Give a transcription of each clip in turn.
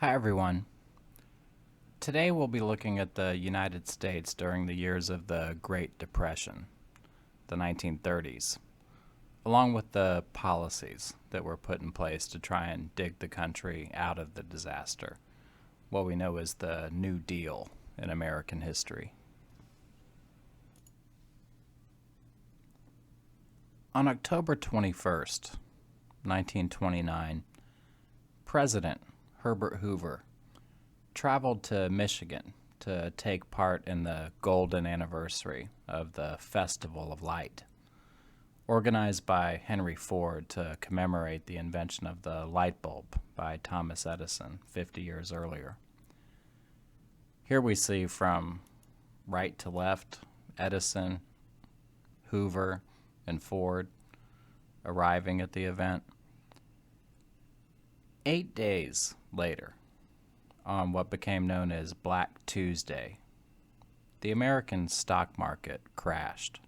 Hi everyone. Today we'll be looking at the United States during the years of the Great Depression, the 1930s, along with the policies that were put in place to try and dig the country out of the disaster, what we know as the New Deal in American history. On October 21st, 1929, President Herbert Hoover traveled to Michigan to take part in the golden anniversary of the Festival of Light, organized by Henry Ford to commemorate the invention of the light bulb by Thomas Edison 50 years earlier. Here we see from right to left Edison, Hoover, and Ford arriving at the event. 8 days later, on what became known as Black Tuesday, the American stock market crashed.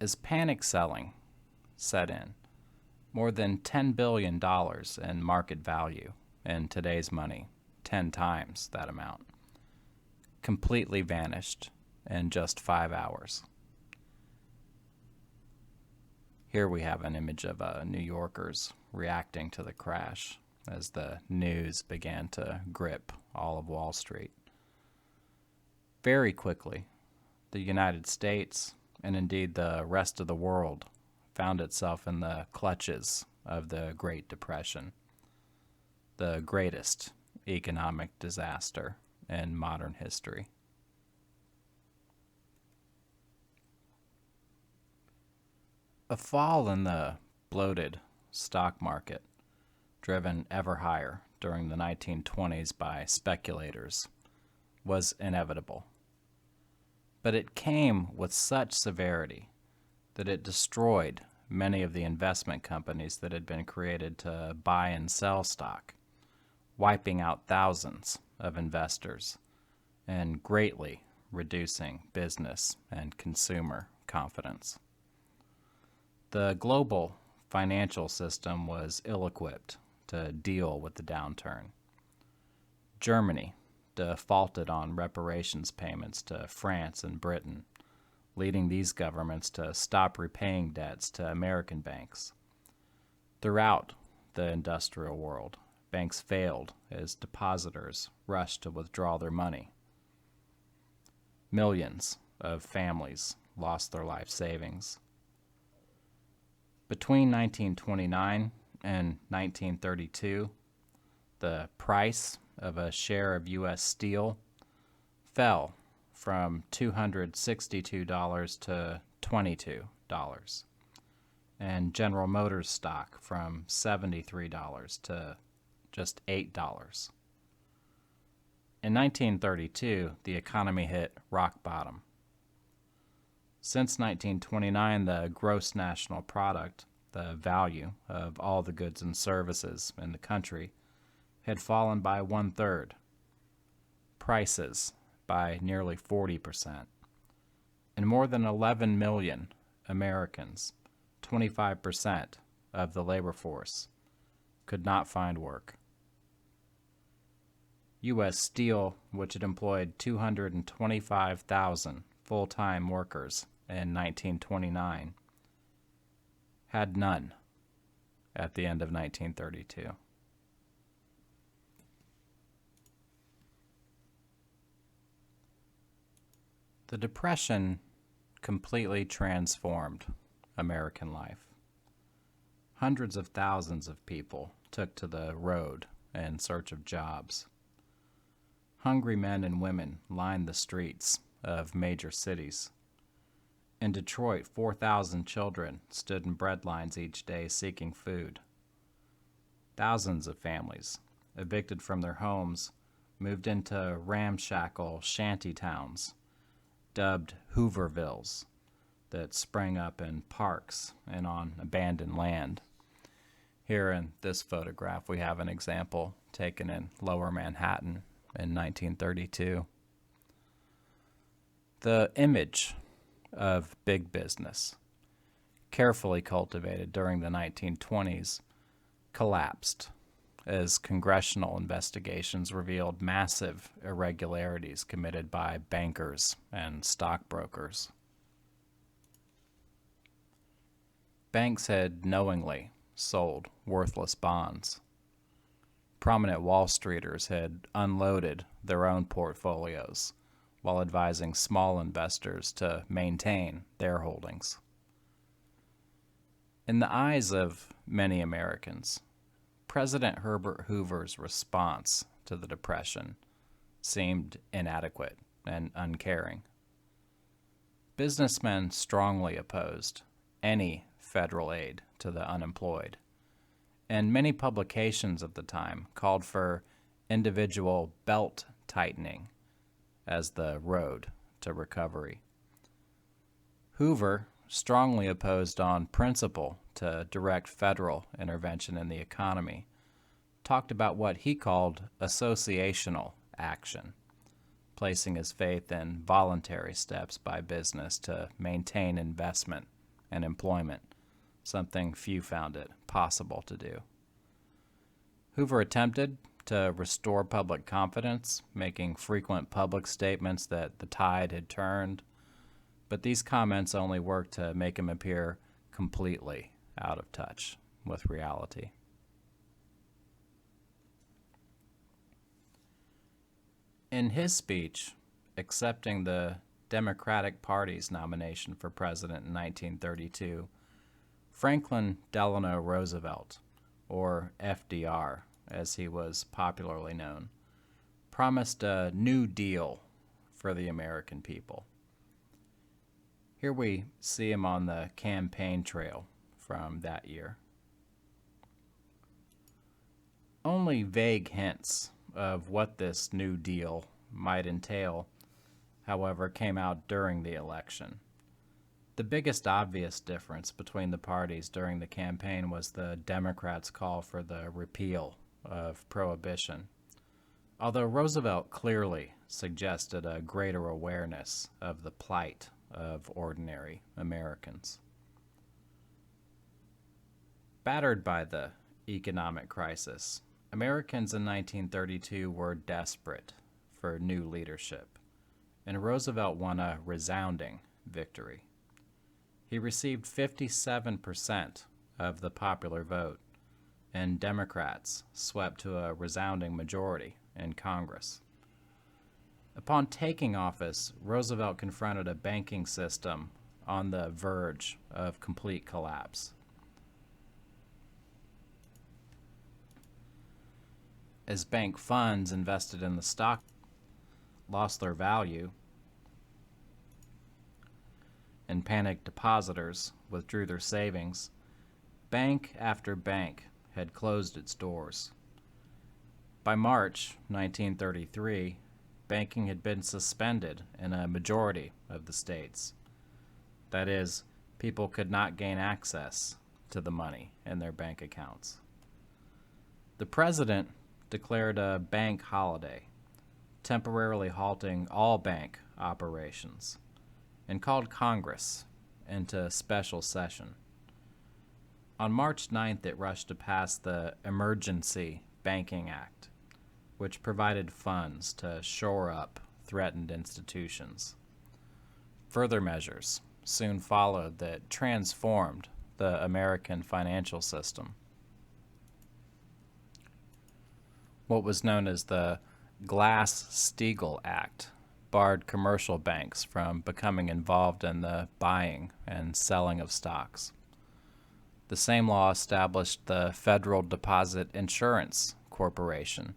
As panic selling set in, more than $10 billion in market value, in today's money, 10 times that amount, completely vanished in just 5 hours. Here we have an image of New Yorkers reacting to the crash as the news began to grip all of Wall Street. Very quickly, the United States, and indeed the rest of the world, found itself in the clutches of the Great Depression, the greatest economic disaster in modern history. A fall in the bloated stock market, driven ever higher during the 1920s by speculators, was inevitable. But it came with such severity that it destroyed many of the investment companies that had been created to buy and sell stock, wiping out thousands of investors and greatly reducing business and consumer confidence. The global financial system was ill-equipped to deal with the downturn. Germany defaulted on reparations payments to France and Britain, leading these governments to stop repaying debts to American banks. Throughout the industrial world, banks failed as depositors rushed to withdraw their money. Millions of families lost their life savings. Between 1929 and 1932, the price of a share of U.S. steel fell from $262 to $22, and General Motors stock from $73 to just $8. In 1932, the economy hit rock bottom. Since 1929, the gross national product, the value of all the goods and services in the country, had fallen by 1/3, prices by nearly 40%, and more than 11 million Americans, 25% of the labor force, could not find work. U.S. Steel, which had employed 225,000 full-time workers in 1929, had none at the end of 1932. The Depression completely transformed American life. Hundreds of thousands of people took to the road in search of jobs. Hungry men and women lined the streets of major cities. In Detroit, 4,000 children stood in bread lines each day seeking food. Thousands of families, evicted from their homes, moved into ramshackle shanty towns, dubbed Hoovervilles, that sprang up in parks and on abandoned land. Here in this photograph, we have an example taken in Lower Manhattan in 1932. The image of big business, carefully cultivated during the 1920s, collapsed as congressional investigations revealed massive irregularities committed by bankers and stockbrokers. Banks had knowingly sold worthless bonds. Prominent Wall Streeters had unloaded their own portfolios while advising small investors to maintain their holdings. In the eyes of many Americans, President Herbert Hoover's response to the Depression seemed inadequate and uncaring. Businessmen strongly opposed any federal aid to the unemployed, and many publications at the time called for individual belt tightening as the road to recovery. Hoover strongly opposed on principle to direct federal intervention in the economy, talked about what he called associational action, placing his faith in voluntary steps by business to maintain investment and employment, something few found it possible to do. Hoover attempted to restore public confidence, making frequent public statements that the tide had turned, but these comments only worked to make him appear completely out of touch with reality. In his speech accepting the Democratic Party's nomination for president in 1932, Franklin Delano Roosevelt, or FDR as he was popularly known, promised a New Deal for the American people. Here we see him on the campaign trail from that year. Only vague hints of what this New Deal might entail, however, came out during the election. The biggest obvious difference between the parties during the campaign was the Democrats' call for the repeal of prohibition, although Roosevelt clearly suggested a greater awareness of the plight of ordinary Americans. Battered by the economic crisis, Americans in 1932 were desperate for new leadership, and Roosevelt won a resounding victory. He received 57% of the popular vote, and Democrats swept to a resounding majority in Congress. Upon taking office, Roosevelt confronted a banking system on the verge of complete collapse. As bank funds invested in the stock lost their value, and panicked depositors withdrew their savings, bank after bank had closed its doors. By March 1933, banking had been suspended in a majority of the states. That is, people could not gain access to the money in their bank accounts. The president declared a bank holiday, temporarily halting all bank operations, and called Congress into special session. On March 9th, it rushed to pass the Emergency Banking Act, which provided funds to shore up threatened institutions. Further measures soon followed that transformed the American financial system. What was known as the Glass-Steagall Act barred commercial banks from becoming involved in the buying and selling of stocks. The same law established the Federal Deposit Insurance Corporation,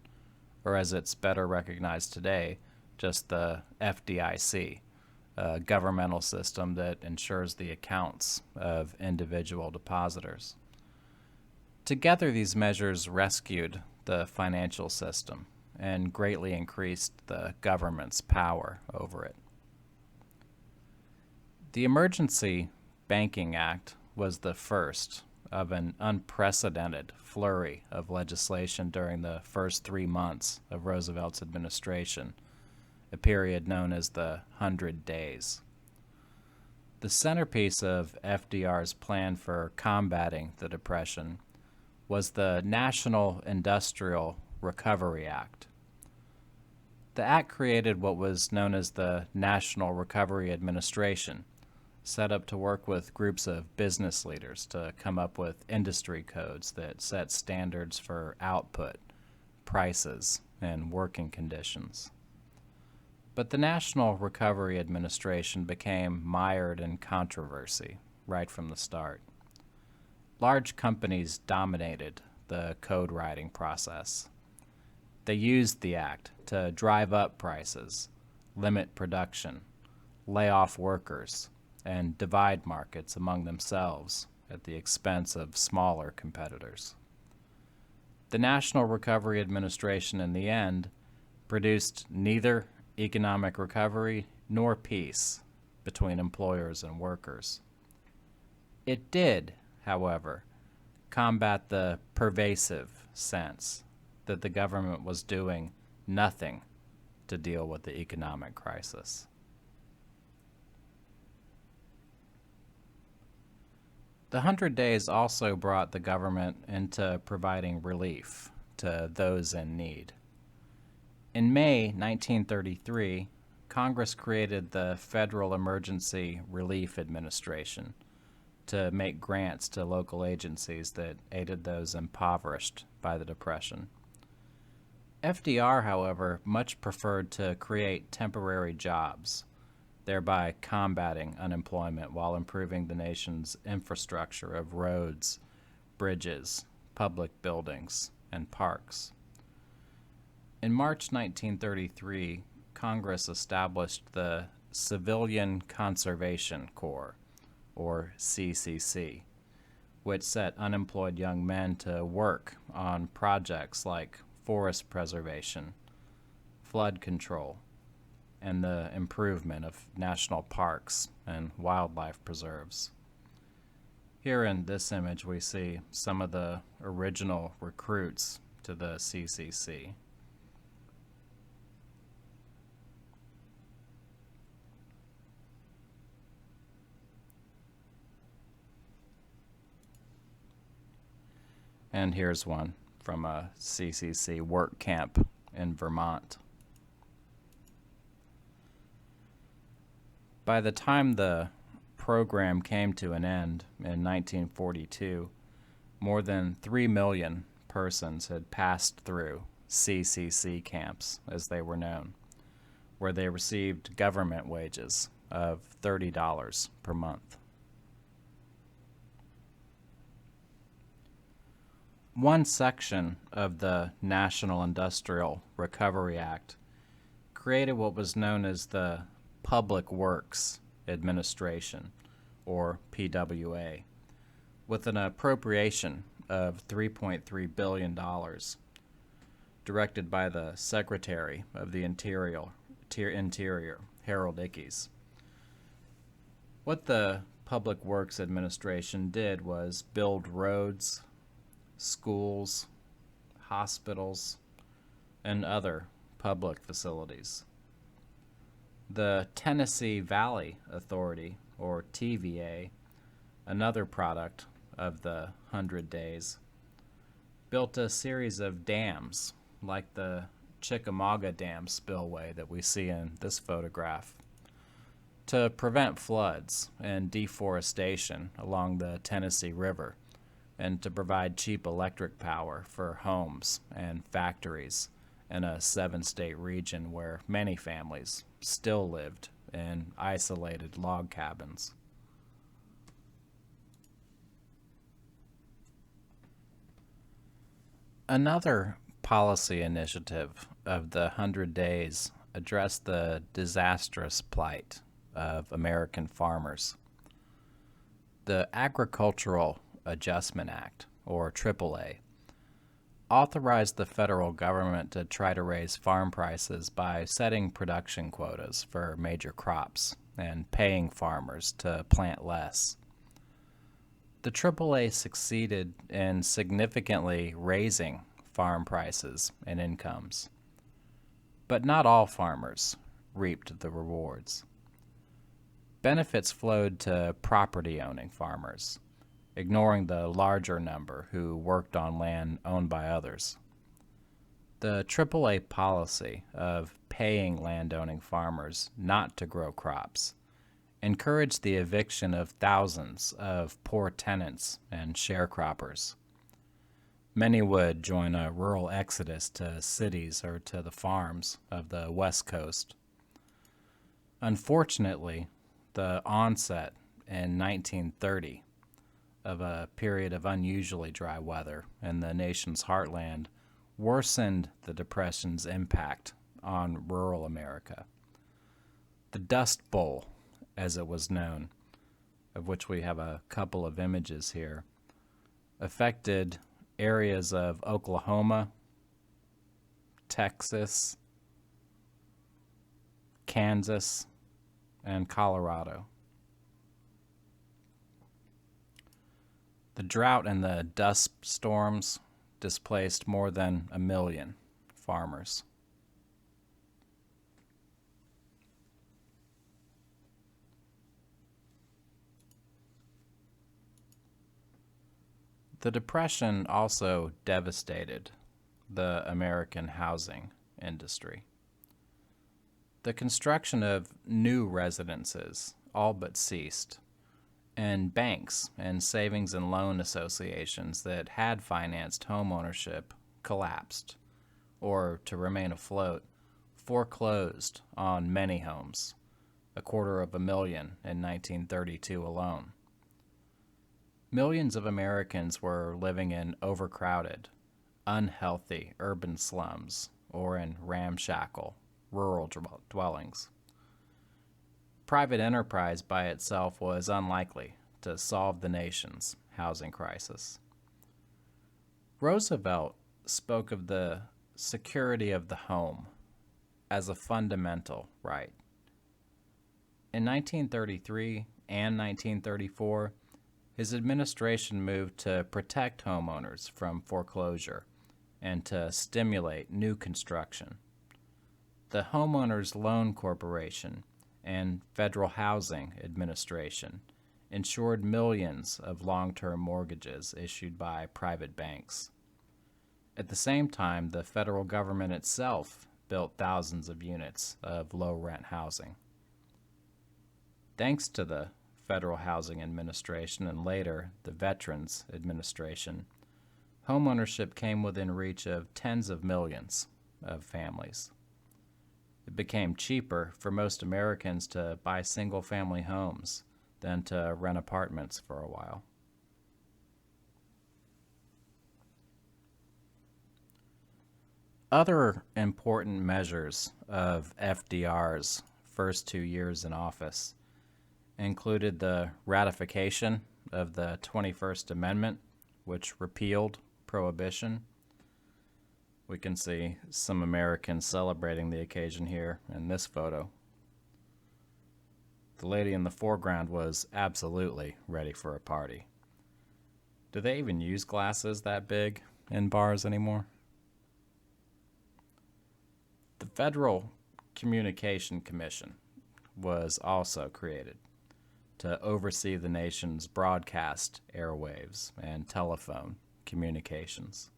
or as it's better recognized today, just the FDIC, a governmental system that insures the accounts of individual depositors. Together, these measures rescued the financial system and greatly increased the government's power over it. The Emergency Banking Act was the first of an unprecedented flurry of legislation during the first 3 months of Roosevelt's administration, a period known as the 100 Days. The centerpiece of FDR's plan for combating the Depression was the National Industrial Recovery Act. The act created what was known as the National Recovery Administration, set up to work with groups of business leaders to come up with industry codes that set standards for output, prices, and working conditions. But the National Recovery Administration became mired in controversy right from the start. Large companies dominated the code writing process. They used the act to drive up prices, limit production, lay off workers, and divide markets among themselves at the expense of smaller competitors. The National Recovery Administration, in the end, produced neither economic recovery nor peace between employers and workers. It did, however, combat the pervasive sense that the government was doing nothing to deal with the economic crisis. The 100 Days also brought the government into providing relief to those in need. In May 1933, Congress created the Federal Emergency Relief Administration to make grants to local agencies that aided those impoverished by the Depression. FDR, however, much preferred to create temporary jobs, thereby combating unemployment while improving the nation's infrastructure of roads, bridges, public buildings, and parks. In March 1933, Congress established the Civilian Conservation Corps, or CCC, which set unemployed young men to work on projects like forest preservation, flood control, and the improvement of national parks and wildlife preserves. Here in this image we see some of the original recruits to the CCC. And here's one from a CCC work camp in Vermont. By the time the program came to an end in 1942, more than 3 million persons had passed through CCC camps, as they were known, where they received government wages of $30 per month. One section of the National Industrial Recovery Act created what was known as the Public Works Administration, or PWA, with an appropriation of $3.3 billion, directed by the Secretary of the Interior, Harold Ickes. What the Public Works Administration did was build roads, schools, hospitals, and other public facilities. The Tennessee Valley Authority, or TVA, another product of the 100 Days, built a series of dams like the Chickamauga Dam spillway that we see in this photograph to prevent floods and deforestation along the Tennessee River, and to provide cheap electric power for homes and factories in a 7-state region where many families still lived in isolated log cabins. Another policy initiative of the 100 Days addressed the disastrous plight of American farmers. The Agricultural Adjustment Act, or AAA, authorized the federal government to try to raise farm prices by setting production quotas for major crops and paying farmers to plant less. The AAA succeeded in significantly raising farm prices and incomes, but not all farmers reaped the rewards. Benefits flowed to property-owning farmers, ignoring the larger number who worked on land owned by others. The AAA policy of paying landowning farmers not to grow crops encouraged the eviction of thousands of poor tenants and sharecroppers. Many would join a rural exodus to cities or to the farms of the West Coast. Unfortunately, the onset in 1930 of a period of unusually dry weather in the nation's heartland worsened the Depression's impact on rural America. The Dust Bowl, as it was known, of which we have a couple of images here, affected areas of Oklahoma, Texas, Kansas, and Colorado. The drought and the dust storms displaced more than 1 million farmers. The Depression also devastated the American housing industry. The construction of new residences all but ceased, and banks and savings and loan associations that had financed homeownership collapsed, or to remain afloat, foreclosed on many homes, 250,000 in 1932 alone. Millions of Americans were living in overcrowded, unhealthy urban slums or in ramshackle, rural dwellings. Private enterprise by itself was unlikely to solve the nation's housing crisis. Roosevelt spoke of the security of the home as a fundamental right. In 1933 and 1934, his administration moved to protect homeowners from foreclosure and to stimulate new construction. The Homeowners Loan Corporation and Federal Housing Administration insured millions of long-term mortgages issued by private banks. At the same time, the federal government itself built thousands of units of low-rent housing. Thanks to the Federal Housing Administration and later the Veterans Administration, homeownership came within reach of tens of millions of families. It became cheaper for most Americans to buy single-family homes than to rent apartments for a while. Other important measures of FDR's first 2 years in office included the ratification of the 21st Amendment, which repealed prohibition. We can see some Americans celebrating the occasion here in this photo. The lady in the foreground was absolutely ready for a party. Do they even use glasses that big in bars anymore? The Federal Communication Commission was also created to oversee the nation's broadcast airwaves and telephone communications.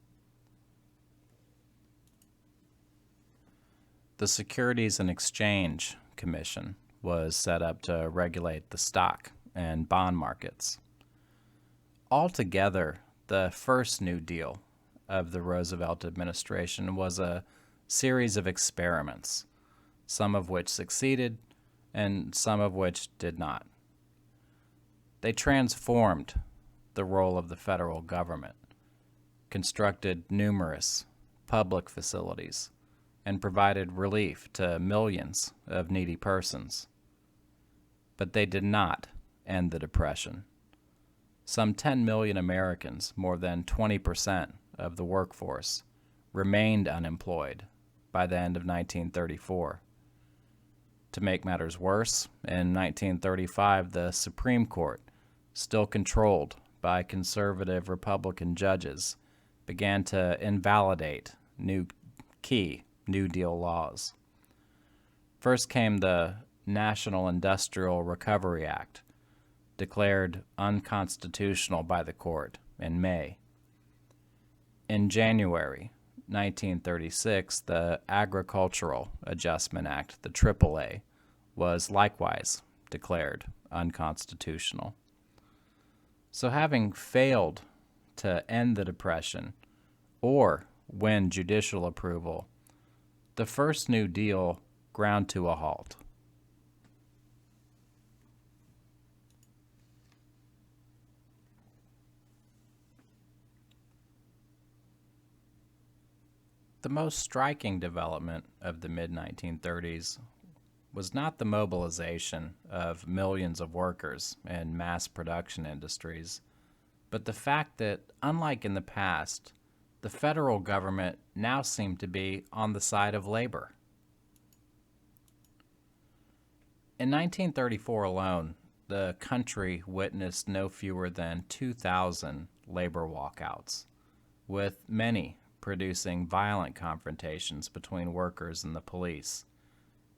The Securities and Exchange Commission was set up to regulate the stock and bond markets. Altogether, the first New Deal of the Roosevelt administration was a series of experiments, some of which succeeded and some of which did not. They transformed the role of the federal government, constructed numerous public facilities, and provided relief to millions of needy persons. But they did not end the Depression. Some 10 million Americans, more than 20% of the workforce, remained unemployed by the end of 1934. To make matters worse, in 1935, the Supreme Court, still controlled by conservative Republican judges, began to invalidate key New Deal laws. First came the National Industrial Recovery Act, declared unconstitutional by the court in May. In January 1936, the Agricultural Adjustment Act, the AAA, was likewise declared unconstitutional. So having failed to end the Depression or win judicial approval, the first New Deal ground to a halt. The most striking development of the mid-1930s was not the mobilization of millions of workers in mass production industries, but the fact that, unlike in the past, the federal government now seemed to be on the side of labor. In 1934 alone, the country witnessed no fewer than 2,000 labor walkouts, with many producing violent confrontations between workers and the police,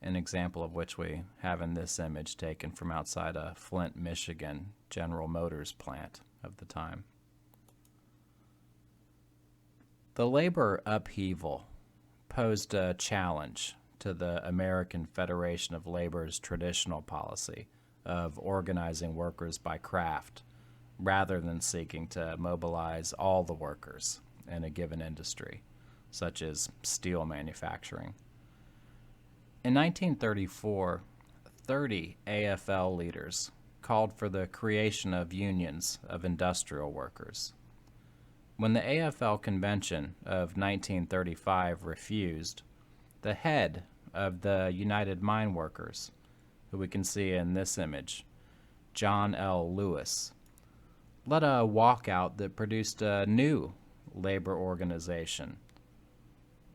an example of which we have in this image taken from outside a Flint, Michigan General Motors plant of the time. The labor upheaval posed a challenge to the American Federation of Labor's traditional policy of organizing workers by craft rather than seeking to mobilize all the workers in a given industry, such as steel manufacturing. In 1934, 30 AFL leaders called for the creation of unions of industrial workers. When the AFL convention of 1935 refused, the head of the United Mine Workers, who we can see in this image, John L. Lewis, led a walkout that produced a new labor organization,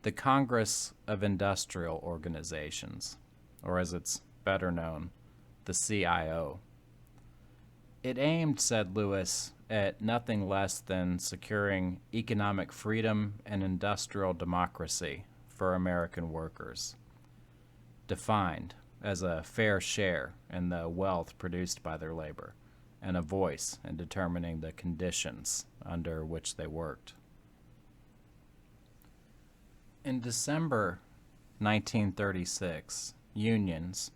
the Congress of Industrial Organizations, or as it's better known, the CIO. It aimed, said Lewis, at nothing less than securing economic freedom and industrial democracy for American workers, defined as a fair share in the wealth produced by their labor and a voice in determining the conditions under which they worked. In December 1936, unions,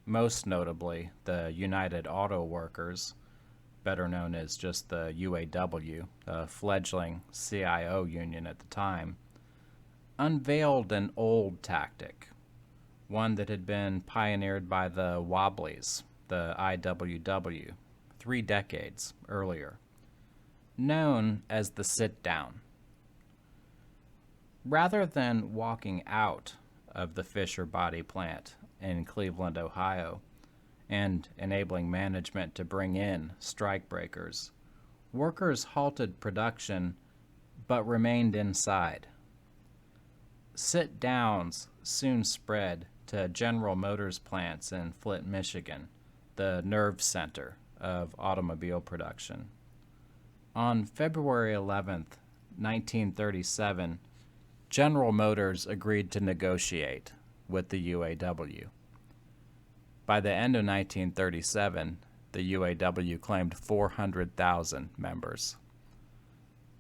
most notably the United Auto Workers, better known as just the UAW, a fledgling CIO union at the time, unveiled an old tactic, one that had been pioneered by the Wobblies, the IWW, 3 decades earlier, known as the sit-down. Rather than walking out of the Fisher Body plant in Cleveland, Ohio, and enabling management to bring in strikebreakers, workers halted production but remained inside. Sit-downs soon spread to General Motors plants in Flint, Michigan, the nerve center of automobile production. On February 11th, 1937, General Motors agreed to negotiate with the UAW. By the end of 1937, the UAW claimed 400,000 members.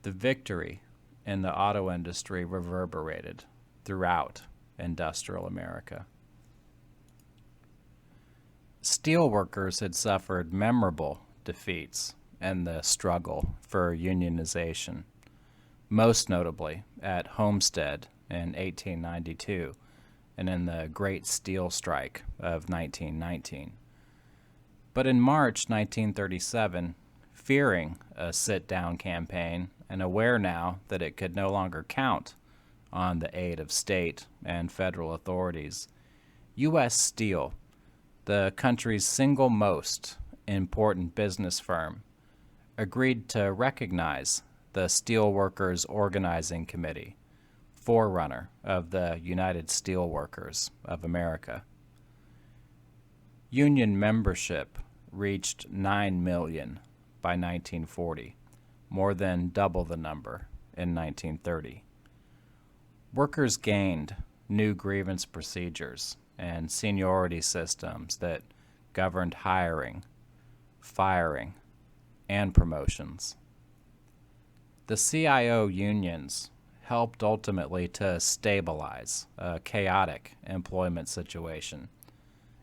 The victory in the auto industry reverberated throughout industrial America. Steelworkers had suffered memorable defeats in the struggle for unionization, most notably at Homestead in 1892 and in the Great Steel Strike of 1919. But in March 1937, fearing a sit-down campaign and aware now that it could no longer count on the aid of state and federal authorities, U.S. Steel, the country's single most important business firm, agreed to recognize the Steelworkers Organizing Committee, forerunner of the United Steelworkers of America. Union membership reached 9 million by 1940, more than double the number in 1930. Workers gained new grievance procedures and seniority systems that governed hiring, firing, and promotions. The CIO unions helped ultimately to stabilize a chaotic employment situation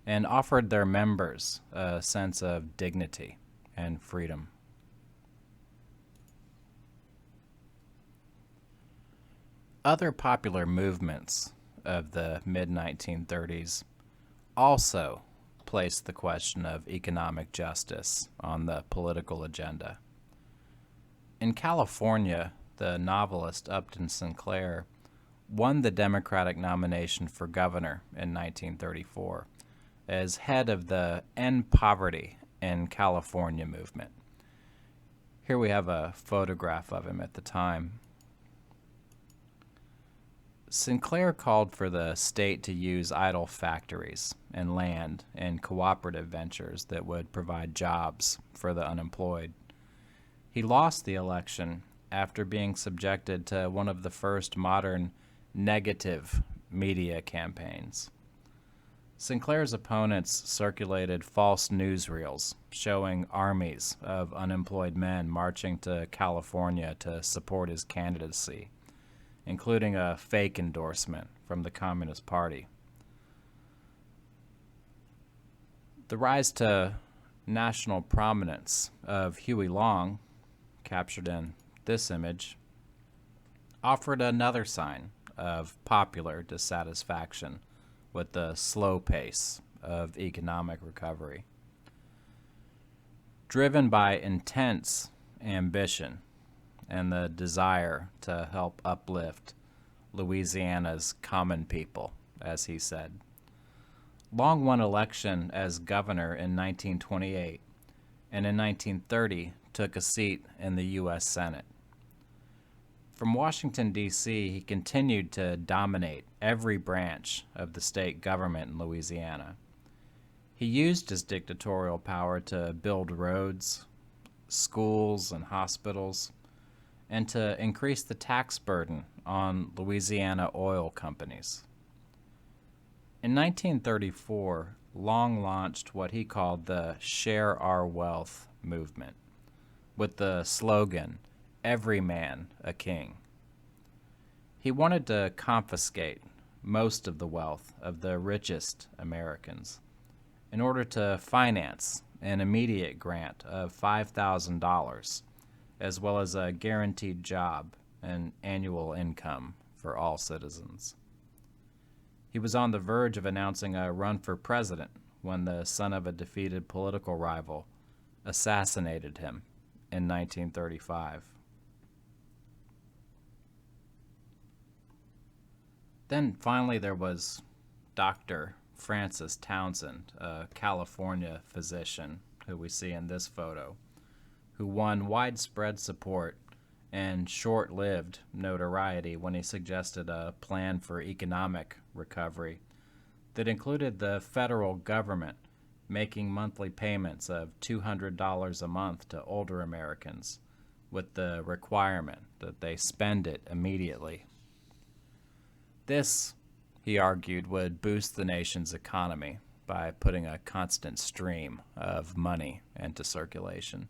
and offered their members a sense of dignity and freedom. Other popular movements of the mid-1930s also placed the question of economic justice on the political agenda. In California, the novelist Upton Sinclair won the Democratic nomination for governor in 1934 as head of the End Poverty in California movement. Here we have a photograph of him at the time. Sinclair called for the state to use idle factories and land in cooperative ventures that would provide jobs for the unemployed. He lost the election after being subjected to one of the first modern negative media campaigns. Sinclair's opponents circulated false newsreels showing armies of unemployed men marching to California to support his candidacy, including a fake endorsement from the Communist Party. The rise to national prominence of Huey Long, captured in this image, offered another sign of popular dissatisfaction with the slow pace of economic recovery. Driven by intense ambition and the desire to help uplift Louisiana's common people, as he said, Long won election as governor in 1928, and in 1930 took a seat in the U.S. Senate. From Washington, D.C., he continued to dominate every branch of the state government in Louisiana. He used his dictatorial power to build roads, schools, and hospitals, and to increase the tax burden on Louisiana oil companies. In 1934, Long launched what he called the Share Our Wealth movement, with the slogan, "Every man a king." He wanted to confiscate most of the wealth of the richest Americans in order to finance an immediate grant of $5,000, as well as a guaranteed job and annual income for all citizens. He was on the verge of announcing a run for president when the son of a defeated political rival assassinated him in 1935. Then finally there was Dr. Francis Townsend, a California physician who we see in this photo, who won widespread support and short-lived notoriety when he suggested a plan for economic recovery that included the federal government making monthly payments of $200 a month to older Americans with the requirement that they spend it immediately. This, he argued, would boost the nation's economy by putting a constant stream of money into circulation.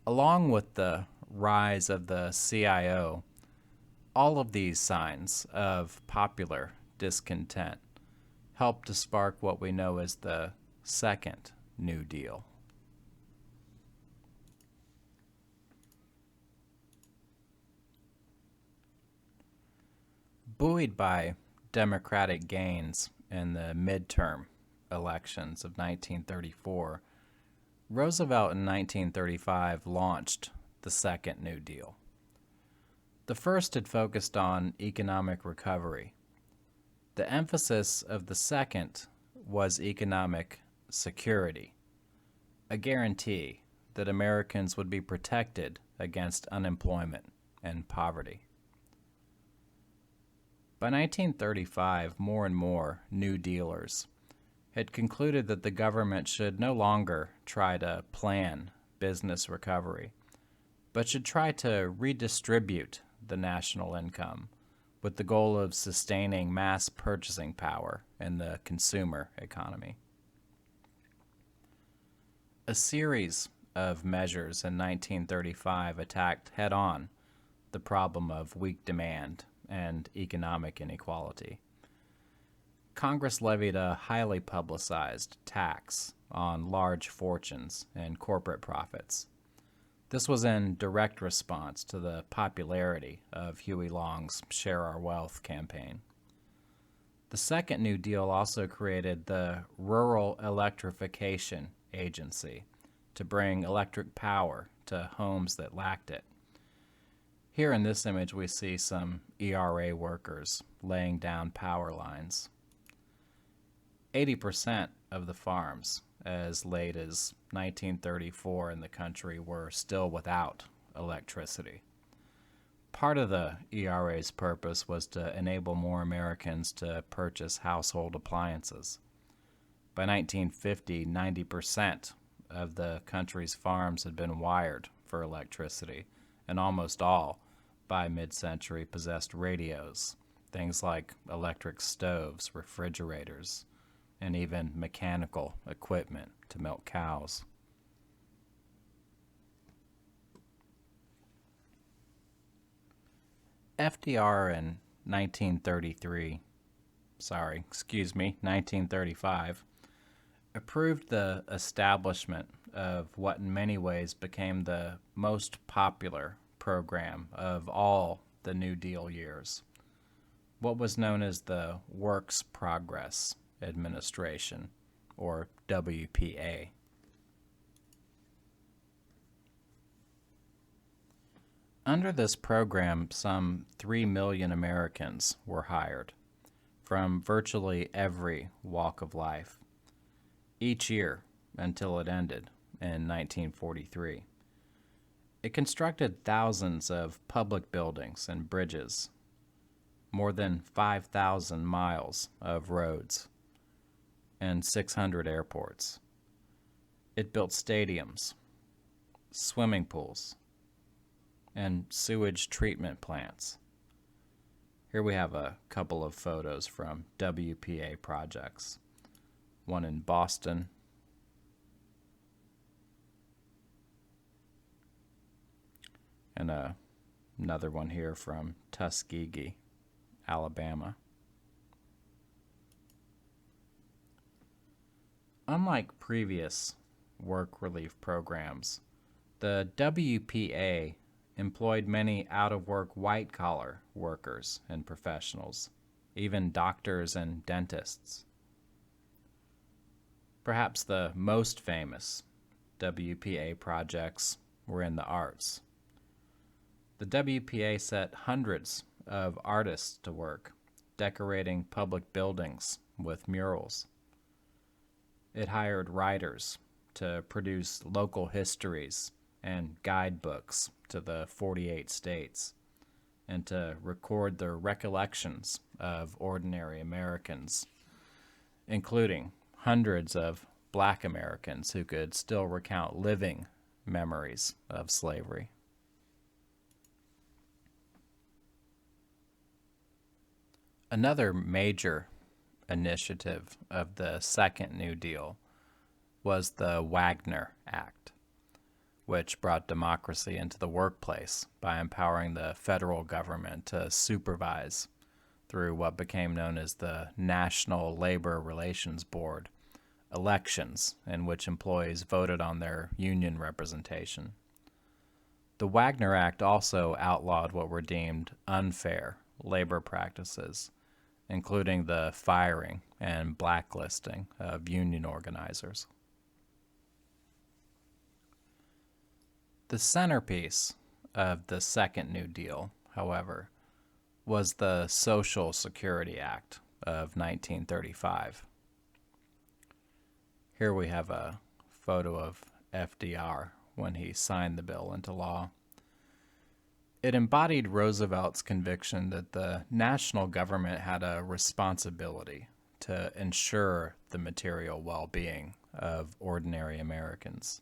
Along with the rise of the CIO, all of these signs of popular discontent helped to spark what we know as the Second New Deal. Buoyed by Democratic gains in the midterm elections of 1934, Roosevelt in 1935 launched the Second New Deal. The first had focused on economic recovery. The emphasis of the second was economic security, a guarantee that Americans would be protected against unemployment and poverty. By 1935, more and more New Dealers had concluded that the government should no longer try to plan business recovery, but should try to redistribute the national income with the goal of sustaining mass purchasing power in the consumer economy. A series of measures in 1935 attacked head-on the problem of weak demand and economic inequality. Congress levied a highly publicized tax on large fortunes and corporate profits. This was in direct response to the popularity of Huey Long's Share Our Wealth campaign. The Second New Deal also created the Rural Electrification Agency to bring electric power to homes that lacked it. Here in this image we see some ERA workers laying down power lines. 80% of the farms as late as 1934 in the country were still without electricity. Part of the ERA's purpose was to enable more Americans to purchase household appliances. By 1950, 90% of the country's farms had been wired for electricity, and almost all, by mid-century, possessed radios, things like electric stoves, refrigerators, and even mechanical equipment to milk cows. FDR in 1935, approved the establishment of what in many ways became the most popular program of all the New Deal years, what was known as the Works Progress Administration, or WPA. Under this program, some 3 million Americans were hired from virtually every walk of life each year until it ended in 1943. It constructed thousands of public buildings and bridges, more than 5,000 miles of roads, and 600 airports. It built stadiums, swimming pools, and sewage treatment plants. Here we have a couple of photos from WPA projects. One in Boston, and another one here from Tuskegee, Alabama. Unlike previous work relief programs, the WPA employed many out-of-work white-collar workers and professionals, even doctors and dentists. Perhaps the most famous WPA projects were in the arts. The WPA set hundreds of artists to work, decorating public buildings with murals. It hired writers to produce local histories and guidebooks to the 48 states, and to record the recollections of ordinary Americans, including hundreds of Black Americans who could still recount living memories of slavery. Another major initiative of the Second New Deal was the Wagner Act, which brought democracy into the workplace by empowering the federal government to supervise through what became known as the National Labor Relations Board elections in which employees voted on their union representation. The Wagner Act also outlawed what were deemed unfair labor practices, including the firing and blacklisting of union organizers. The centerpiece of the Second New Deal, however, was the Social Security Act of 1935. Here we have a photo of FDR when he signed the bill into law. It embodied Roosevelt's conviction that the national government had a responsibility to ensure the material well-being of ordinary Americans.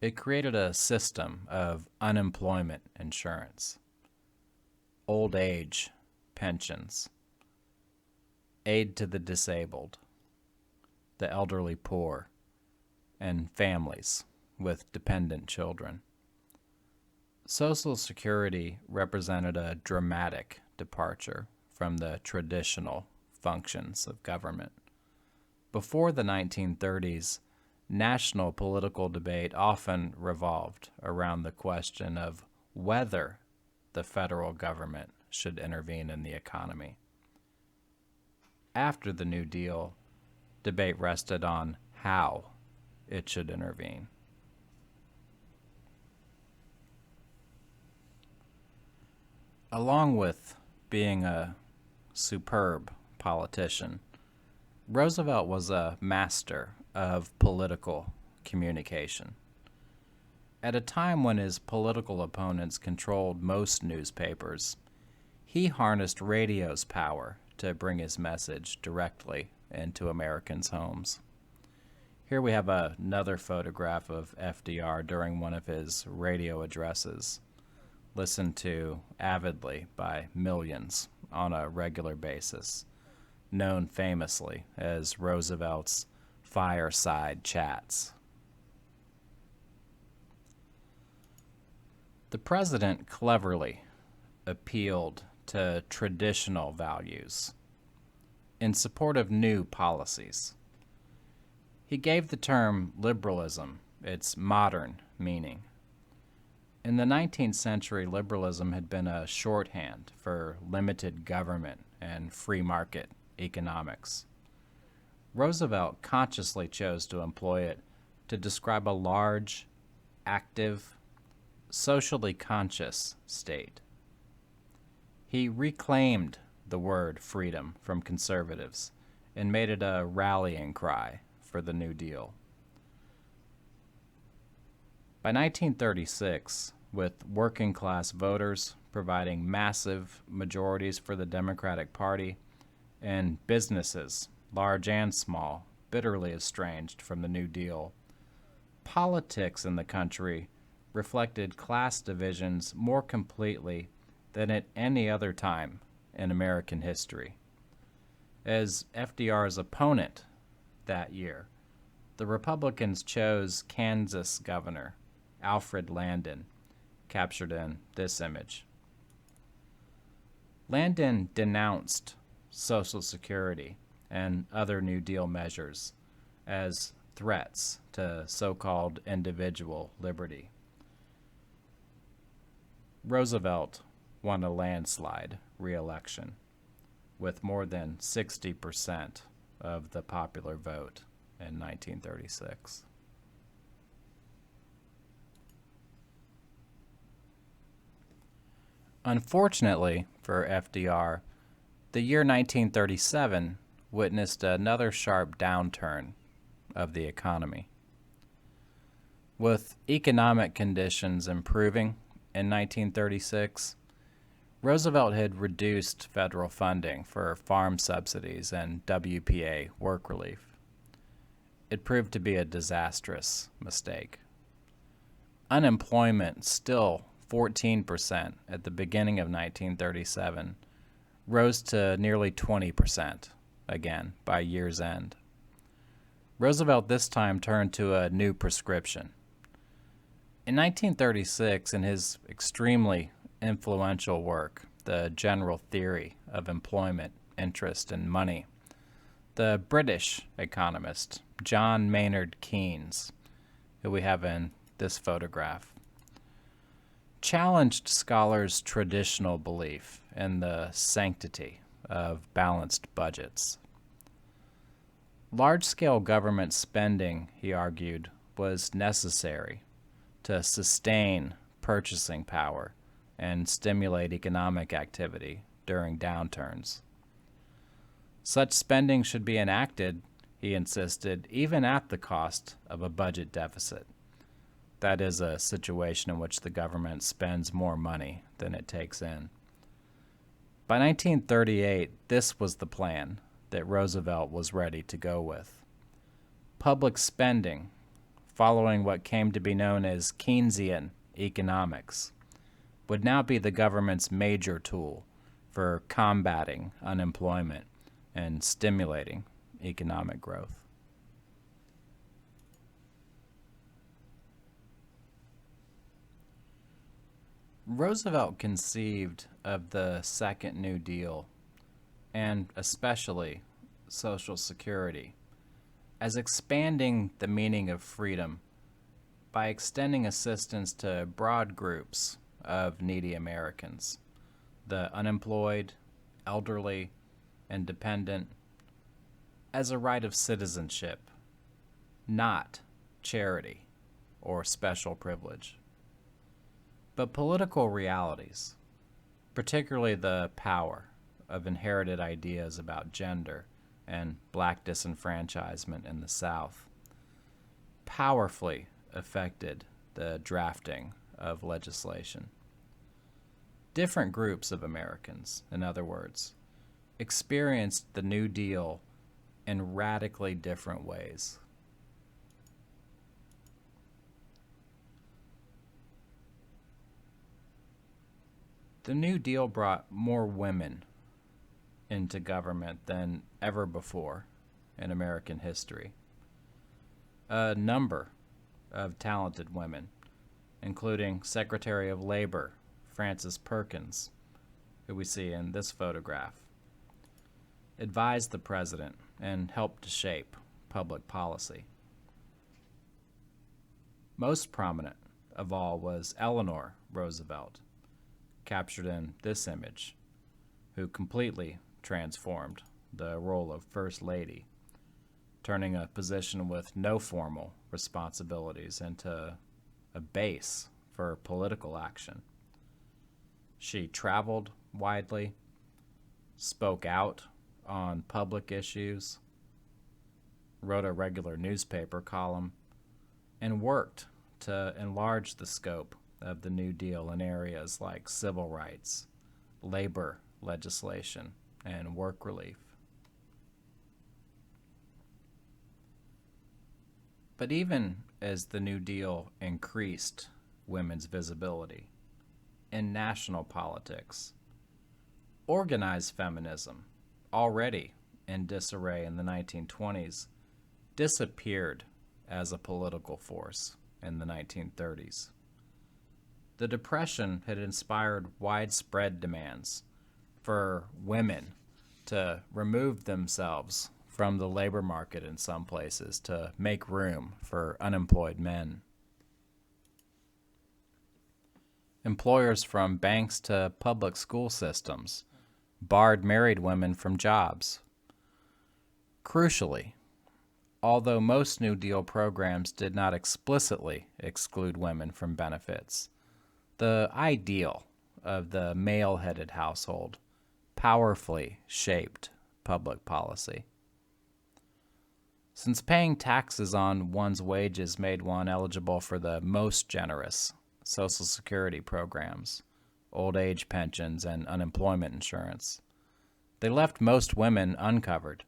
It created a system of unemployment insurance, old age pensions, aid to the disabled, the elderly poor, and families with dependent children. Social Security represented a dramatic departure from the traditional functions of government. Before the 1930s, national political debate often revolved around the question of whether the federal government should intervene in the economy. After the New Deal, debate rested on how it should intervene. Along with being a superb politician, Roosevelt was a master of political communication. At a time when his political opponents controlled most newspapers, he harnessed radio's power to bring his message directly into Americans' homes. Here we have another photograph of FDR during one of his radio addresses, listened to avidly by millions on a regular basis, known famously as Roosevelt's fireside chats. The president cleverly appealed to traditional values in support of new policies. He gave the term liberalism its modern meaning. In the 19th century, liberalism had been a shorthand for limited government and free market economics. Roosevelt consciously chose to employ it to describe a large, active, socially conscious state. He reclaimed the word freedom from conservatives and made it a rallying cry for the New Deal. By 1936, with working-class voters providing massive majorities for the Democratic Party and businesses, large and small, bitterly estranged from the New Deal, politics in the country reflected class divisions more completely than at any other time in American history. As FDR's opponent that year, the Republicans chose Kansas Governor Alfred Landon, captured in this image. Landon denounced Social Security and other New Deal measures as threats to so-called individual liberty. Roosevelt won a landslide re-election with more than 60% of the popular vote in 1936. Unfortunately for FDR, the year 1937 witnessed another sharp downturn of the economy. With economic conditions improving in 1936, Roosevelt had reduced federal funding for farm subsidies and WPA work relief. It proved to be a disastrous mistake. Unemployment, still 14% at the beginning of 1937, rose to nearly 20% again by year's end. Roosevelt this time turned to a new prescription. In 1936, in his extremely influential work, The General Theory of Employment, Interest, and Money, the British economist John Maynard Keynes, who we have in this photograph, challenged scholars' traditional belief in the sanctity of balanced budgets. Large-scale government spending, he argued, was necessary to sustain purchasing power and stimulate economic activity during downturns. Such spending should be enacted, he insisted, even at the cost of a budget deficit. That is a situation in which the government spends more money than it takes in. By 1938, this was the plan that Roosevelt was ready to go with. Public spending, following what came to be known as Keynesian economics, would now be the government's major tool for combating unemployment and stimulating economic growth. Roosevelt conceived of the Second New Deal, and especially Social Security, as expanding the meaning of freedom by extending assistance to broad groups of needy Americans, the unemployed, elderly, and dependent, as a right of citizenship, not charity or special privilege. But political realities, particularly the power of inherited ideas about gender and black disenfranchisement in the South, powerfully affected the drafting of legislation. Different groups of Americans, in other words, experienced the New Deal in radically different ways. The New Deal brought more women into government than ever before in American history. A number of talented women, including Secretary of Labor Frances Perkins, who we see in this photograph, advised the president and helped to shape public policy. Most prominent of all was Eleanor Roosevelt, captured in this image, who completely transformed the role of First Lady, turning a position with no formal responsibilities into a base for political action. She traveled widely, spoke out on public issues, wrote a regular newspaper column, and worked to enlarge the scope of the New Deal in areas like civil rights, labor legislation, and work relief. But even as the New Deal increased women's visibility in national politics, organized feminism, already in disarray in the 1920s, disappeared as a political force in the 1930s. The Depression had inspired widespread demands for women to remove themselves from the labor market in some places to make room for unemployed men. Employers from banks to public school systems barred married women from jobs. Crucially, although most New Deal programs did not explicitly exclude women from benefits, the ideal of the male-headed household powerfully shaped public policy. Since paying taxes on one's wages made one eligible for the most generous Social Security programs, old age pensions, and unemployment insurance, they left most women uncovered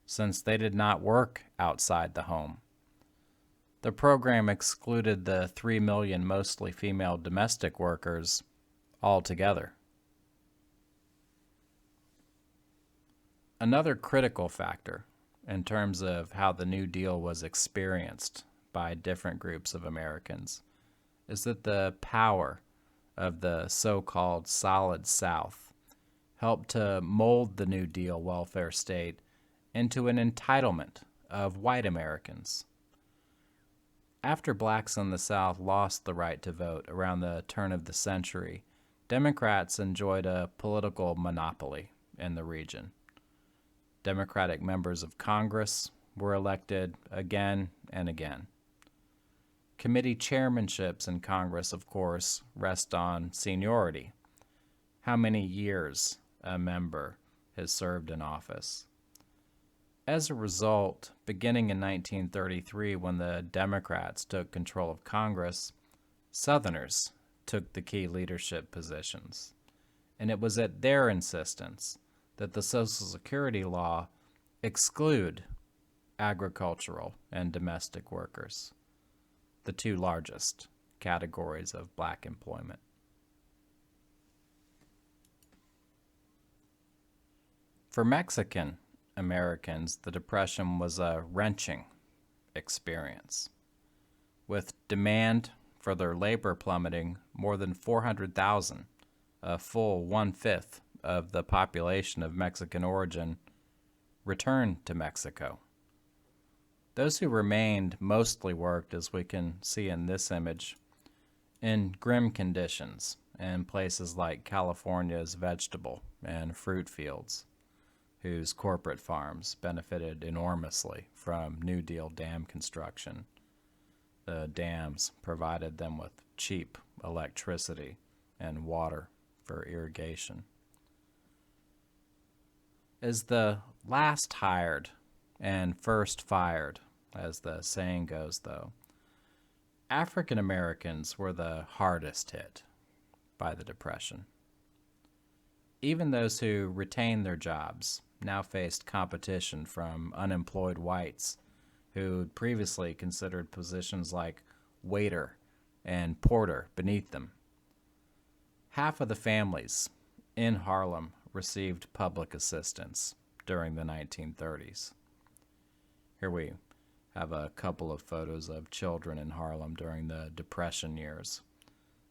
since they did not work outside the home. The program excluded the 3 million mostly female domestic workers altogether. Another critical factor in terms of how the New Deal was experienced by different groups of Americans is that the power of the so-called Solid South helped to mold the New Deal welfare state into an entitlement of white Americans. After blacks in the South lost the right to vote around the turn of the century, Democrats enjoyed a political monopoly in the region. Democratic members of Congress were elected again and again. Committee chairmanships in Congress, of course, rest on seniority, how many years a member has served in office. As a result, beginning in 1933, when the Democrats took control of Congress, Southerners took the key leadership positions, and it was at their insistence that the Social Security law exclude agricultural and domestic workers, the two largest categories of black employment. For Mexican Americans, the Depression was a wrenching experience, with demand for their labor plummeting more than 400,000, a full one-fifth of the population of Mexican origin, returned to Mexico. Those who remained mostly worked, as we can see in this image, in grim conditions in places like California's vegetable and fruit fields, whose corporate farms benefited enormously from New Deal dam construction. The dams provided them with cheap electricity and water for irrigation. As the last hired and first fired, as the saying goes, though, African Americans were the hardest hit by the Depression. Even those who retained their jobs now faced competition from unemployed whites who previously considered positions like waiter and porter beneath them. Half of the families in Harlem received public assistance during the 1930s. Here we have a couple of photos of children in Harlem during the Depression years.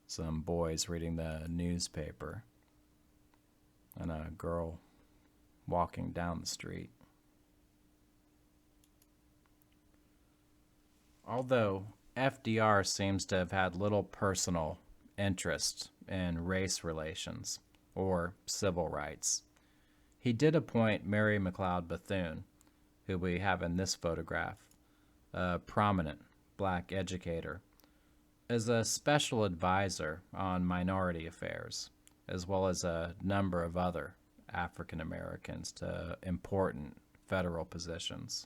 Some boys reading the newspaper and a girl walking down the street. Although FDR seems to have had little personal interest in race relations or civil rights, he did appoint Mary McLeod Bethune, who we have in this photograph, a prominent black educator, as a special advisor on minority affairs, as well as a number of other African Americans to important federal positions.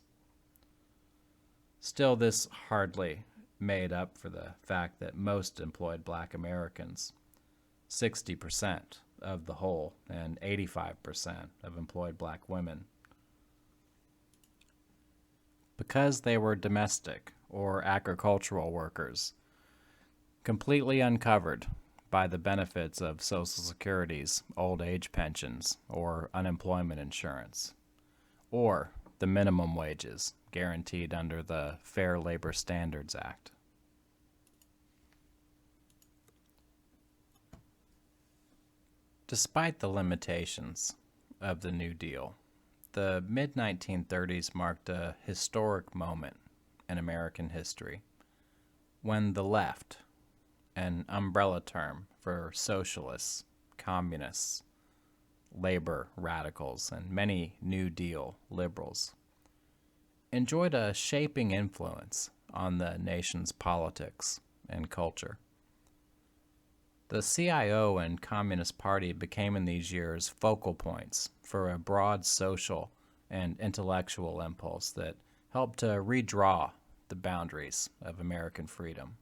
Still, this hardly made up for the fact that most employed black Americans, 60% of the whole and 85% of employed black women, because they were domestic or agricultural workers, completely uncovered by the benefits of Social Security's old age pensions or unemployment insurance, or the minimum wages guaranteed under the Fair Labor Standards Act. Despite the limitations of the New Deal, the mid-1930s marked a historic moment in American history when the left, an umbrella term for socialists, communists, labor radicals, and many New Deal liberals, enjoyed a shaping influence on the nation's politics and culture. The CIO and Communist Party became in these years focal points for a broad social and intellectual impulse that helped to redraw the boundaries of American freedom.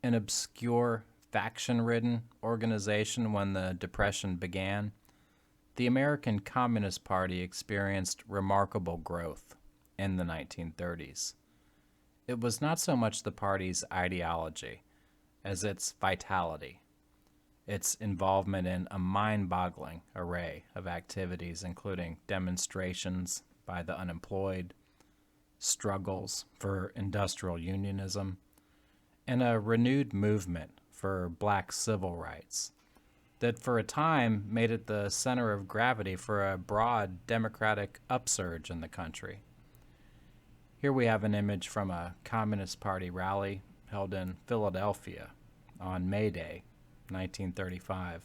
An obscure, faction-ridden organization when the Depression began, the American Communist Party experienced remarkable growth in the 1930s. It was not so much the party's ideology as its vitality, its involvement in a mind-boggling array of activities, including demonstrations by the unemployed, struggles for industrial unionism, and a renewed movement for black civil rights that for a time made it the center of gravity for a broad democratic upsurge in the country. Here we have an image from a Communist Party rally held in Philadelphia on May Day, 1935.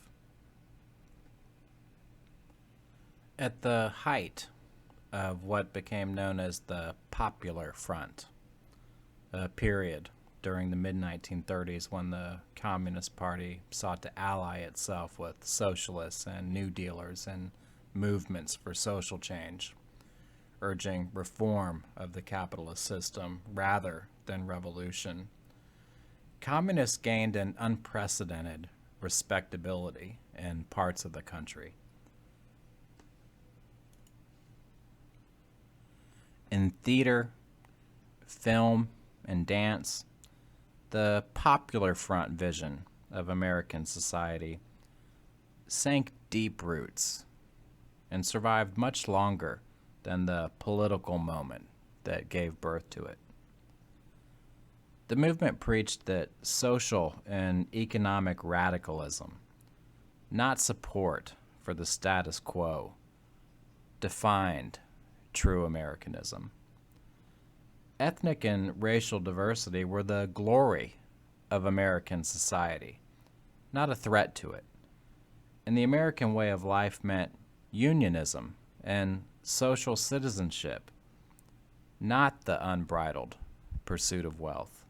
At the height of what became known as the Popular Front, a period during the mid-1930s when the Communist Party sought to ally itself with socialists and New Dealers and movements for social change, urging reform of the capitalist system rather than revolution. Communists gained an unprecedented respectability in parts of the country. In theater, film, and dance, the Popular Front vision of American society sank deep roots and survived much longer than the political moment that gave birth to it. The movement preached that social and economic radicalism, not support for the status quo, defined true Americanism. Ethnic and racial diversity were the glory of American society, not a threat to it. And the American way of life meant unionism and social citizenship, not the unbridled pursuit of wealth.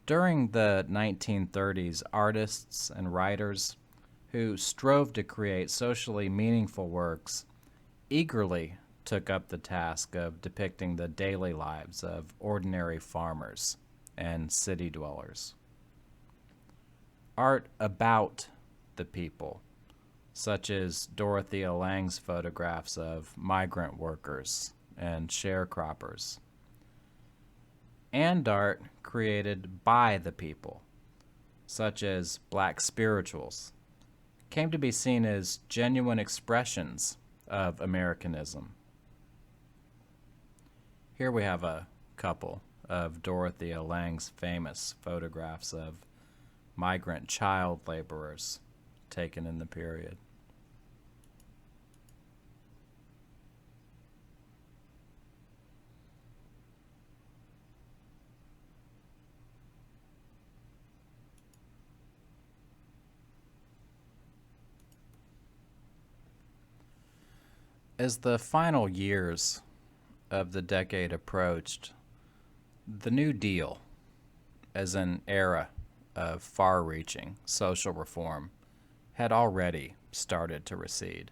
During the 1930s, artists and writers who strove to create socially meaningful works eagerly took up the task of depicting the daily lives of ordinary farmers and city dwellers. Art about the people, such as Dorothea Lange's photographs of migrant workers and sharecroppers, and art created by the people, such as black spirituals, came to be seen as genuine expressions of Americanism. Here we have a couple of Dorothea Lange's famous photographs of migrant child laborers taken in the period. As the final years of the decade approached, the New Deal, as an era of far-reaching social reform, had already started to recede.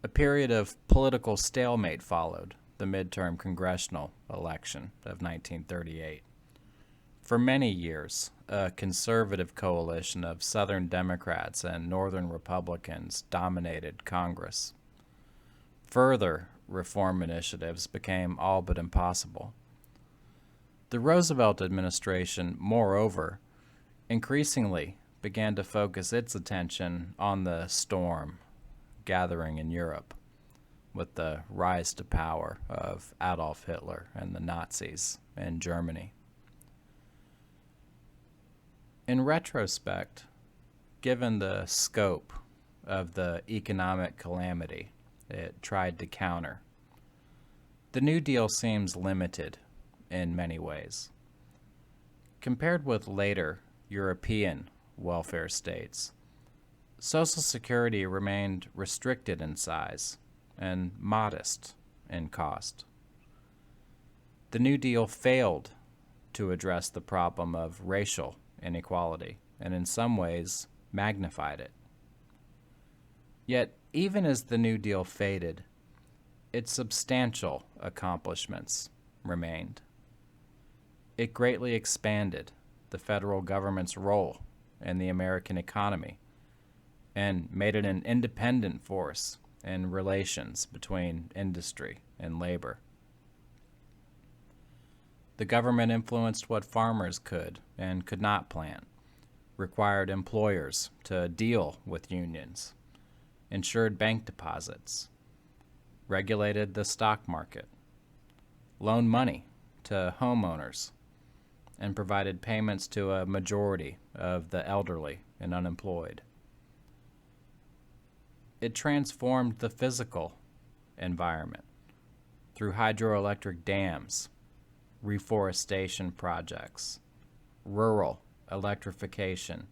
A period of political stalemate followed the midterm congressional election of 1938. For many years, a conservative coalition of Southern Democrats and Northern Republicans dominated Congress. Further reform initiatives became all but impossible. The Roosevelt administration, moreover, increasingly began to focus its attention on the storm gathering in Europe with the rise to power of Adolf Hitler and the Nazis in Germany. In retrospect, given the scope of the economic calamity it tried to counter, the New Deal seems limited in many ways. Compared with later European welfare states, Social Security remained restricted in size and modest in cost. The New Deal failed to address the problem of racial inequality and in some ways magnified it. Yet, even as the New Deal faded, its substantial accomplishments remained. It greatly expanded the federal government's role in the American economy and made it an independent force in relations between industry and labor. The government influenced what farmers could and could not plant, required employers to deal with unions, insured bank deposits, regulated the stock market, loaned money to homeowners, and provided payments to a majority of the elderly and unemployed. It transformed the physical environment through hydroelectric dams, reforestation projects, rural electrification,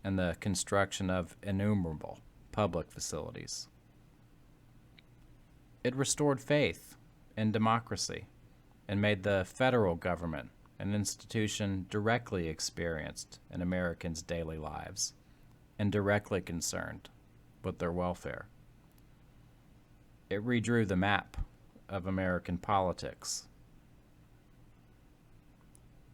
and the construction of innumerable public facilities. It restored faith in democracy and made the federal government an institution directly experienced in Americans' daily lives and directly concerned with their welfare. It redrew the map of American politics.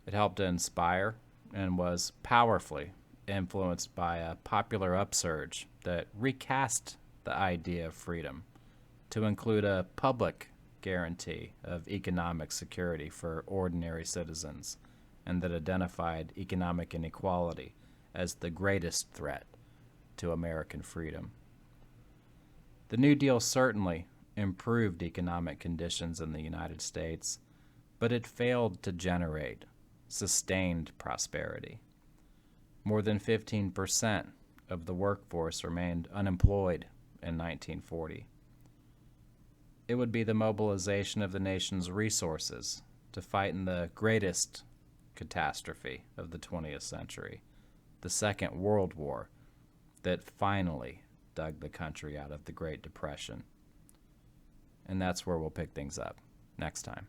It helped to inspire and was powerfully influenced by a popular upsurge that recast the idea of freedom to include a public guarantee of economic security for ordinary citizens, and that identified economic inequality as the greatest threat to American freedom. The New Deal certainly improved economic conditions in the United States, but it failed to generate sustained prosperity. More than 15% of the workforce remained unemployed in 1940. It would be the mobilization of the nation's resources to fight in the greatest catastrophe of the 20th century, the Second World War, that finally dug the country out of the Great Depression. And that's where we'll pick things up next time.